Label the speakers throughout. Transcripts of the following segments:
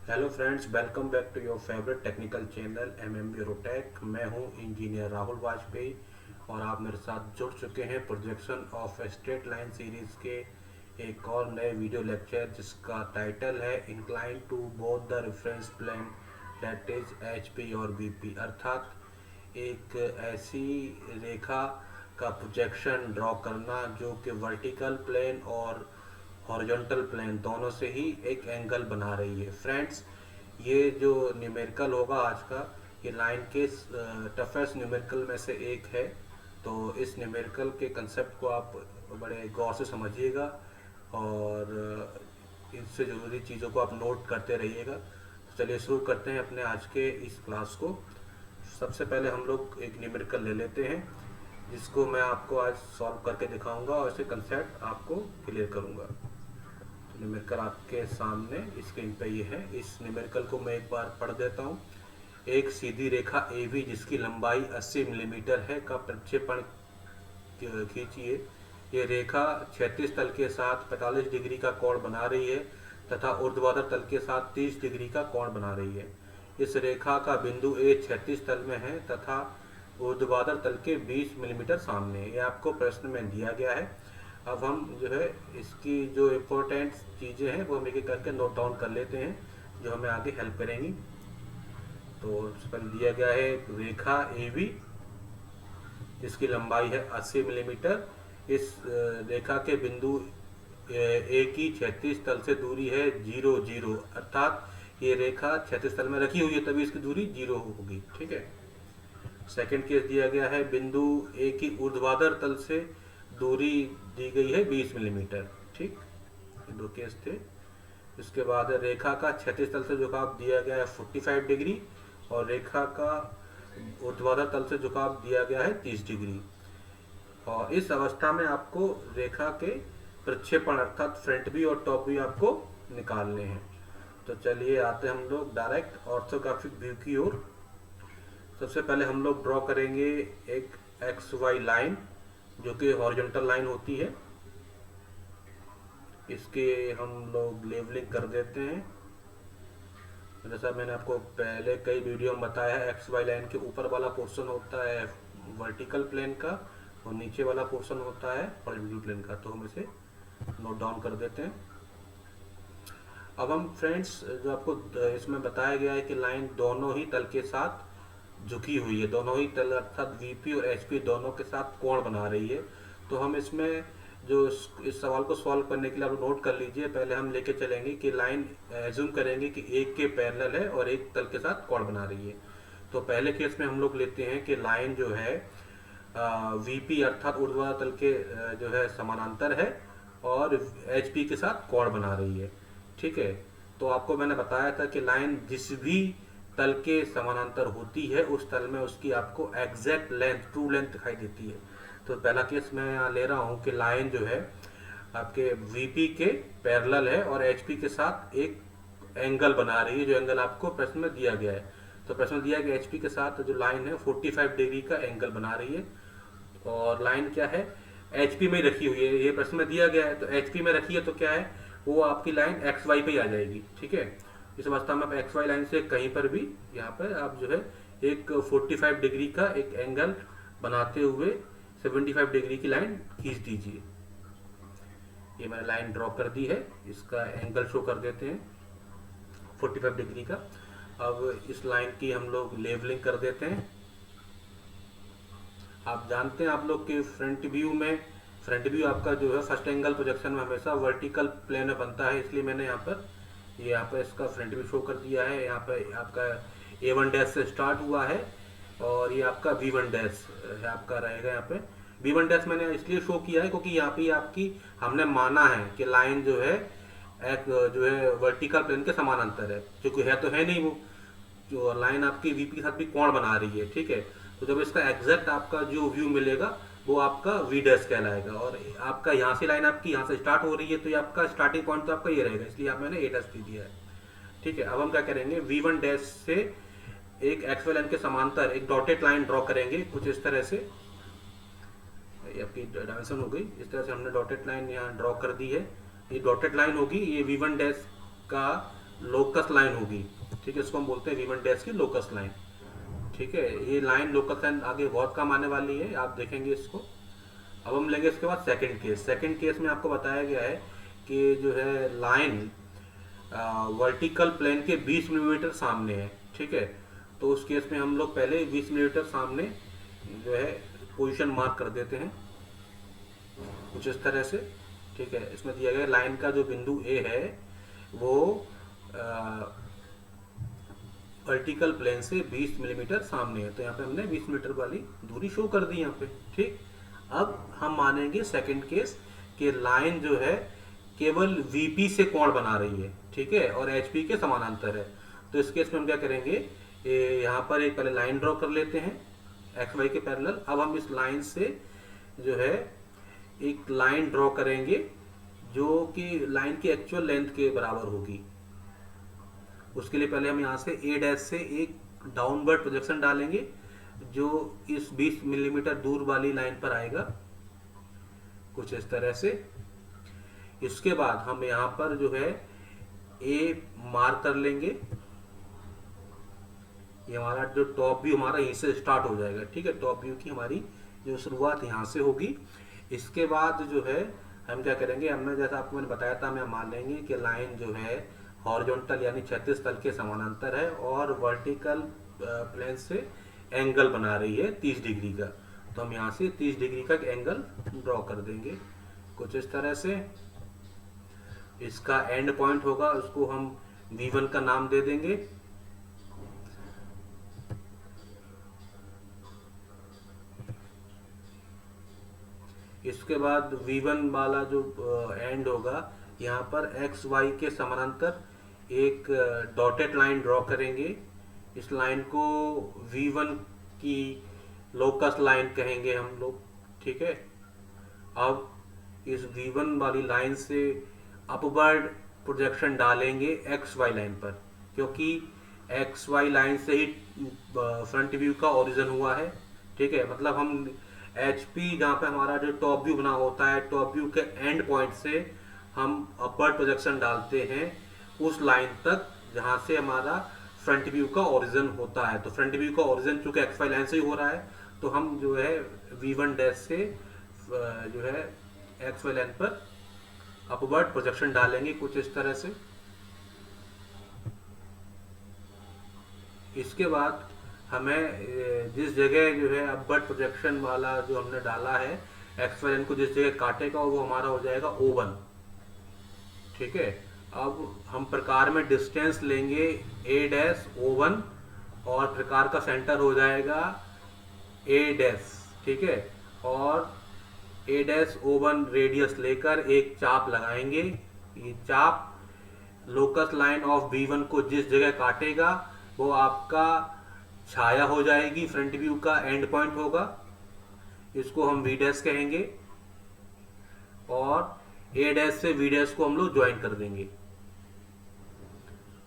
Speaker 1: Hello friends, welcome back to your favourite technical channel MM ब्यूरोटेक। मैं हूं engineer Rahul Vajpayee और आप मेरे साथ जुड़ चुके हैं projection of straight line series के एक और नए वीडियो लेक्चर जिसका टाइटल है incline to both the reference plane that is HP और वीपी, अर्थात एक ऐसी रेखा का प्रोजेक्शन ड्रॉ करना जो कि वर्टिकल प्लेन और हॉरिजॉन्टल प्लेन दोनों से ही एक एंगल बना रही है। फ्रेंड्स, ये जो न्यूमेरिकल होगा आज का, ये लाइन के टफेस्ट न्यूमेरिकल में से एक है। तो इस न्यूमेरिकल के कंसेप्ट को आप बड़े गौर से समझिएगा और इससे ज़रूरी चीज़ों को आप नोट करते रहिएगा। तो चलिए शुरू करते हैं अपने आज के इस क्लास को। सबसे पहले हम लोग एक न्यूमेरिकल ले लेते हैं जिसको मैं आपको आज सॉल्व करके दिखाऊंगा और इसके कंसेप्ट आपको क्लियर करूंगा। तो न्यूमेरिकल आपके सामने स्क्रीन पे ये है। इस न्यूमेरिकल को मैं एक बार पढ़ देता हूँ। एक सीधी रेखा AB जिसकी लंबाई 80 मिलीमीटर है का प्रक्षेपण खींचिए। ये रेखा क्षैतिज तल के साथ 45 डिग्री का कोण बना रही है तथा ऊर्ध्वाधर तल के साथ 30 डिग्री का कोण बना रही है। इस रेखा का बिंदु A क्षैतिज तल में है तथा ऊर्ध्वाधर तल के 20 मिलीमीटर सामने है। ये आपको प्रश्न में दिया गया है। अब हम जो है इसकी जो इम्पोर्टेंट चीज़ें हैं वो हम एक एक करके नोट डाउन कर लेते हैं जो हमें आगे हेल्प करेंगी। तो सबसे पहले दिया गया है रेखा AB जिसकी लंबाई है 80 मिलीमीटर। इस रेखा के बिंदु A की क्षैतिज तल से दूरी है 0 0, अर्थात ये रेखा क्षैतिज तल में रखी हुई है तभी इसकी दूरी 0 होगी। ठीक है। सेकंड केस दिया गया है बिंदु A की ऊर्ध्वाधर तल से दूरी दी गई है 20 मिलीमीटर। ठीक, ये दो केस थे। इसके बाद रेखा का क्षैतिज तल से झुकाव दिया गया है 45 डिग्री और रेखा का ऊर्ध्वाधर तल से झुकाव दिया गया है 30 डिग्री। और इस अवस्था में आपको रेखा के प्रक्षेपण अर्थात फ्रंट व्यू और टॉप व्यू आपको निकालने हैं। तो चलिए आते हम लोग डायरेक्ट ऑर्थोग्राफिक व्यू की ओर। सबसे पहले हम लोग ड्रॉ करेंगे एक एक्स वाई लाइन जो कि हॉरिजॉन्टल लाइन होती है। इसके हम लोग लेवलिंग कर देते हैं। जैसा मैंने आपको पहले कई वीडियो में बताया है, एक्स वाई लाइन के ऊपर वाला पोर्शन होता है वर्टिकल प्लेन का और नीचे वाला पोर्शन होता है हॉरिजॉन्टल प्लेन का। तो हम इसे नोट डाउन कर देते हैं। अब हम फ्रेंड्स जो आपको इसमें बताया गया है कि लाइन दोनों ही तल के साथ झुकी हुई है, दोनों ही तल अर्थात वीपी और एचपी दोनों के साथ कोण बना रही है। तो हम इसमें जो इस सवाल को सॉल्व करने के लिए आप नोट कर लीजिए। पहले हम लेके चलेंगे कि लाइन एज्यूम करेंगे कि एक के पैरेलल है और एक तल के साथ कोण बना रही है। तो पहले केस में हम लोग लेते हैं कि लाइन जो है वीपी अर्थात ऊर्ध्वाधर तल के जो है समानांतर है और एचपी के साथ कोण बना रही है। ठीक है। तो आपको मैंने बताया था कि लाइन जिस भी तल के समानांतर होती है उस तल में उसकी आपको एग्जैक्ट लेंथ, ट्रू लेंथ दिखाई देती है। तो पहला केस मैं यहाँ ले रहा हूँ कि लाइन जो है आपके वीपी के पैरेलल है और एचपी के साथ एक एंगल बना रही है, जो एंगल आपको प्रश्न में दिया गया है। तो प्रश्न में दिया गया एचपी के साथ जो लाइन है 45 डिग्री का एंगल बना रही है और लाइन क्या है एचपी में रखी हुई है। ये प्रश्न में दिया गया है तो एचपी में रखी है तो क्या है वो आपकी लाइन एक्स वाई पे आ जाएगी। ठीक है। इस अवस्था में आप एक्स वाई लाइन से कहीं पर भी यहाँ पर आप जो है एक 45 डिग्री का एक एंगल बनाते हुए 75 डिग्री की लाइन खींच दीजिए। ये मैंने लाइन ड्रॉ कर दी है, इसका एंगल शो कर देते हैं 45 डिग्री का। अब इस लाइन की हम लोग लेवलिंग कर देते हैं। आप जानते हैं आप लोग के फ्रंट व्यू आपका जो है फर्स्ट एंगल प्रोजेक्शन में हमेशा वर्टिकल प्लेन में बनता है, इसलिए मैंने यहाँ पर इसका फ्रंट व्यू शो कर दिया है। यहाँ पर आपका A1 डैश से स्टार्ट हुआ है और ये आपका V1 डैश आपका रहेगा। यहाँ पे V1 डैश मैंने इसलिए शो किया है क्योंकि यहाँ पे आपकी हमने माना है कि लाइन जो है एक जो है वर्टिकल प्लेन के समानांतर है, क्योंकि है तो है नहीं, वो जो लाइन आपकी VP के साथ भी कोण बना रही है। ठीक है। तो जब इसका एग्जैक्ट आपका जो व्यू मिलेगा वो आपका V डैश कहलाएगा और आपका यहाँ से लाइन आपकी यहाँ से स्टार्ट हो रही है तो ये आपका स्टार्टिंग पॉइंट तो आपका ये रहेगा, इसलिए आप मैंने A डैश दे दिया है। ठीक है। अब हम क्या करेंगे V1 डैश से एक एक्स वाई लाइन के समांतर एक डॉटेड लाइन ड्रॉ करेंगे कुछ इस तरह से। ये आपकी डायमेंशन हो गई, इस तरह से हमने डॉटेड लाइन यहाँ ड्रॉ कर दी है। ये डॉटेड लाइन होगी, ये V1 डैश का लोकस लाइन होगी, ठीक है, इसको हम बोलते हैं V1 डैश की लोकस लाइन। ठीक है, ये लाइन लोकस लाइन आगे बहुत काम आने वाली है, आप देखेंगे इसको। अब हम लेंगे इसके बाद सेकंड केस। सेकंड केस में आपको बताया गया है कि जो है लाइन वर्टिकल प्लेन के 20 मिलीमीटर सामने है। ठीक है, तो उस केस में हम लोग पहले 20 मिलीमीटर सामने जो है पोजीशन मार्क कर देते हैं कुछ इस तरह से। ठीक है, इसमें दिया गया लाइन का जो बिंदु ए है वो वर्टिकल प्लेन से 20 मिलीमीटर सामने है, तो यहाँ पे हमने 20 मिलीमीटर वाली दूरी शो कर दी यहाँ पे। ठीक, अब हम मानेंगे सेकंड केस कि लाइन जो है केवल VP से कोण बना रही है, ठीक है, और HP के समानांतर है। तो इस केस में हम क्या करेंगे, यहाँ पर एक पहले लाइन ड्रॉ कर लेते हैं XY के पैरेलल। अब हम इस लाइन से जो है एक लाइन ड्रॉ करेंगे जो कि लाइन की एक्चुअल लेंथ के बराबर होगी। उसके लिए पहले हम यहाँ से A डैश से एक डाउनवर्ड प्रोजेक्शन डालेंगे जो इस 20 मिलीमीटर दूर वाली लाइन पर आएगा कुछ इस तरह से। इसके बाद हम यहाँ पर जो है A मार्क कर लेंगे। ये हमारा जो टॉप व्यू हमारा यहीं से स्टार्ट हो जाएगा। ठीक है, टॉप व्यू की हमारी जो शुरुआत यहाँ से होगी। इसके बाद जो है हम क्या करेंगे, हमने जैसा आपको मैंने बताया था, हम मान लेंगे कि लाइन जो है हॉरिजॉन्टल यानी क्षैतिज तल के समानांतर है और वर्टिकल प्लेन से एंगल बना रही है 30 डिग्री का। तो हम यहाँ से 30 डिग्री का एंगल ड्रॉ कर देंगे कुछ इस तरह से। इसका एंड पॉइंट होगा, उसको हम V1 का नाम दे देंगे। इसके बाद V1 वाला जो एंड होगा, यहाँ पर XY के समानांतर एक डॉटेड लाइन ड्रॉ करेंगे। इस लाइन को V1 की लोकस लाइन कहेंगे हम लोग। ठीक है, अब इस V1 वाली लाइन से अपवर्ड प्रोजेक्शन डालेंगे XY लाइन पर, क्योंकि XY लाइन से ही फ्रंट व्यू का ओरिजिन हुआ है। ठीक है, मतलब हम HP जहाँ पे हमारा जो टॉप व्यू बना होता है, टॉप व्यू के एंड पॉइंट से हम अपवर्ड प्रोजेक्शन डालते हैं उस लाइन तक जहाँ से हमारा फ्रंट व्यू का ओरिजिन होता है। तो फ्रंट व्यू का ओरिजिन चूंकि XY लाइन से ही हो रहा है, तो हम जो है V1 डैश से जो है XY लाइन पर अपवर्ड प्रोजेक्शन डालेंगे कुछ इस तरह से। इसके बाद हमें जिस जगह जो है अपवर्ड प्रोजेक्शन वाला जो हमने डाला है XY लाइन को जिस जगह काटेगा वो हमारा हो जाएगा O1। ठीक है, अब हम प्रकार में डिस्टेंस लेंगे A डैश O1 और प्रकार का सेंटर हो जाएगा A डैश। ठीक है, और A डैश O1 रेडियस लेकर एक चाप लगाएंगे। ये चाप लोकस लाइन ऑफ V1 को जिस जगह काटेगा वो आपका छाया हो जाएगी, फ्रंट व्यू का एंड पॉइंट होगा। इसको हम V डैश कहेंगे और A डैश से V डैश को हम लोग ज्वाइन कर देंगे।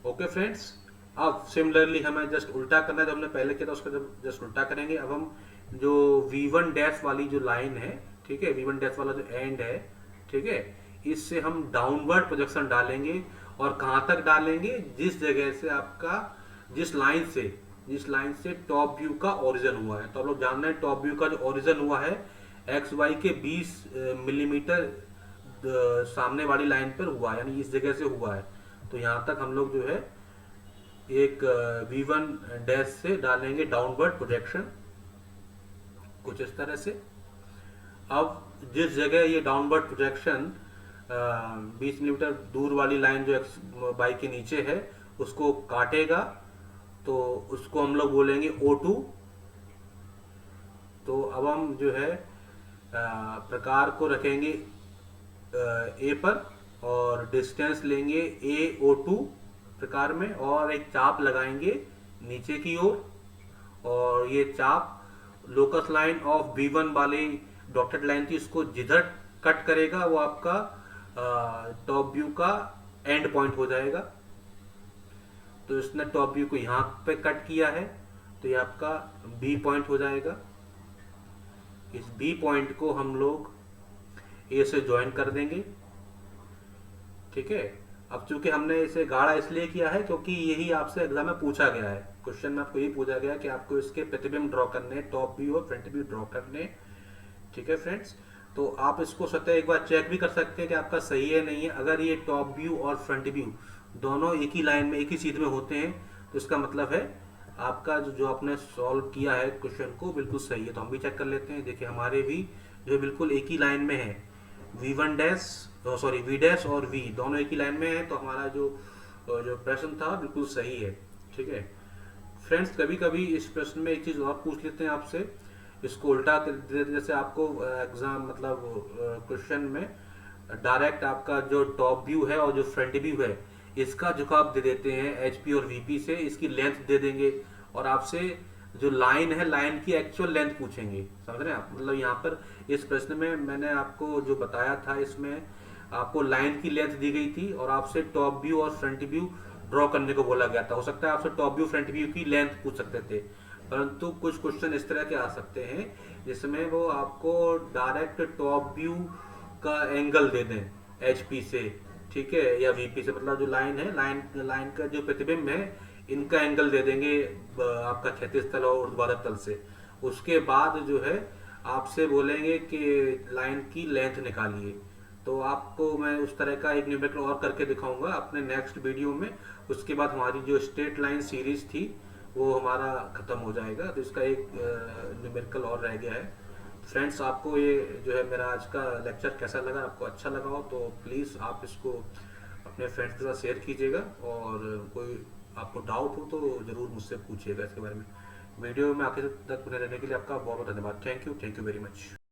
Speaker 1: ओके फ्रेंड्स, अब सिमिलरली हमें जस्ट उल्टा करना है, जो हमने पहले किया था उसका जस्ट उल्टा करेंगे। अब हम जो V1 डैश वाली जो लाइन है, ठीक है, V1 डैश वाला जो एंड है, ठीक है, इससे हम डाउनवर्ड प्रोजेक्शन डालेंगे। और कहाँ तक डालेंगे, जिस जगह से आपका जिस लाइन से टॉप व्यू का ओरिजिन हुआ है। तो आप लोग जानना है टॉप व्यू का जो ओरिजिन हुआ है XY के 20 मिलीमीटर सामने वाली लाइन पर हुआ है, यानी इस जगह से हुआ है। तो यहाँ तक हम लोग जो है एक V1 डैश से डालेंगे डाउनवर्ड प्रोजेक्शन कुछ इस तरह से। अब जिस जगह ये डाउनवर्ड प्रोजेक्शन 20 मिलीमीटर दूर वाली लाइन जो XY के नीचे है उसको काटेगा, तो उसको हम लोग बोलेंगे O2। तो अब हम जो है प्रकार को रखेंगे A पर और डिस्टेंस लेंगे AO2 प्रकार में और एक चाप लगाएंगे नीचे की ओर। और ये चाप लोकस लाइन ऑफ V1 वाली डॉटेड लाइन थी, उसको जिधर कट करेगा वो आपका टॉप व्यू का एंड पॉइंट हो जाएगा। तो इसने टॉप व्यू को यहाँ पे कट किया है, तो ये आपका B पॉइंट हो जाएगा। इस B पॉइंट को हम लोग A से ज्वाइन कर देंगे। ठीक है, अब चूंकि हमने इसे गाढ़ा इसलिए किया है क्योंकि यही आपसे एग्जाम में पूछा गया है, क्वेश्चन में आपको यही पूछा गया है कि आपको इसके प्रतिबिंब ड्रॉ करने, टॉप व्यू और फ्रंट व्यू ड्रॉ करने। ठीक है फ्रेंड्स, तो आप इसको स्वतः एक बार चेक भी कर सकते हैं कि आपका सही है नहीं है। अगर ये टॉप व्यू और फ्रंट व्यू दोनों एक ही लाइन में, एक ही सीध में होते हैं, तो इसका मतलब है आपका जो आपने सॉल्व किया है क्वेश्चन को बिल्कुल सही है। तो हम भी चेक कर लेते हैं। देखिए हमारे भी जो बिल्कुल एक ही लाइन में है, V one dash, sorry V dash और वी दोनों एक ही लाइन में है, तो हमारा जो जो प्रश्न था बिल्कुल सही है। ठीक है फ्रेंड्स, कभी कभी इस प्रश्न में एक चीज और पूछ लेते हैं आपसे, इसको उल्टा कर देते, जैसे आपको एग्जाम मतलब क्वेश्चन में डायरेक्ट आपका जो टॉप व्यू है और जो फ्रंट व्यू है इसका झुकाव दे देते हैं एचपी और वीपी से, इसकी लेंथ दे देंगे और आपसे जो लाइन है लाइन की एक्चुअल लेंथ पूछेंगे। समझ रहे हैं आप, मतलब यहाँ पर इस प्रश्न में मैंने आपको जो बताया था, इसमें आपको लाइन की लेंथ दी गई थी और आपसे टॉप व्यू और फ्रंट व्यू ड्रॉ करने को बोला गया था। हो सकता है आपसे टॉप व्यू फ्रंट व्यू की लेंथ पूछ सकते थे, परंतु कुछ क्वेश्चन इस तरह के आ सकते हैं जिसमें वो आपको डायरेक्ट टॉप व्यू का एंगल दे दें एचपी से, ठीक है, या वीपी से, मतलब जो लाइन है, लाइन का जो प्रतिबिंब है इनका एंगल दे देंगे आपका क्षैतिज तल और ऊर्ध्वाधर तल से। उसके बाद जो है आपसे बोलेंगे कि लाइन की लेंथ निकालिए। तो आपको मैं उस तरह का एक न्यूमेरिकल और करके दिखाऊंगा अपने नेक्स्ट वीडियो में। उसके बाद हमारी जो स्ट्रेट लाइन सीरीज थी वो हमारा खत्म हो जाएगा, तो इसका एक न्यूमेरिकल और रह गया है। फ्रेंड्स, आपको ये जो है मेरा आज का लेक्चर कैसा लगा, आपको अच्छा लगा हो तो प्लीज़ आप इसको अपने फ्रेंड्स के साथ शेयर कीजिएगा, और कोई आपको डाउट हो तो ज़रूर मुझसे पूछिएगा इसके बारे में। वीडियो में आखिर तक बने रहने के लिए आपका बहुत बहुत धन्यवाद। Thank you very much.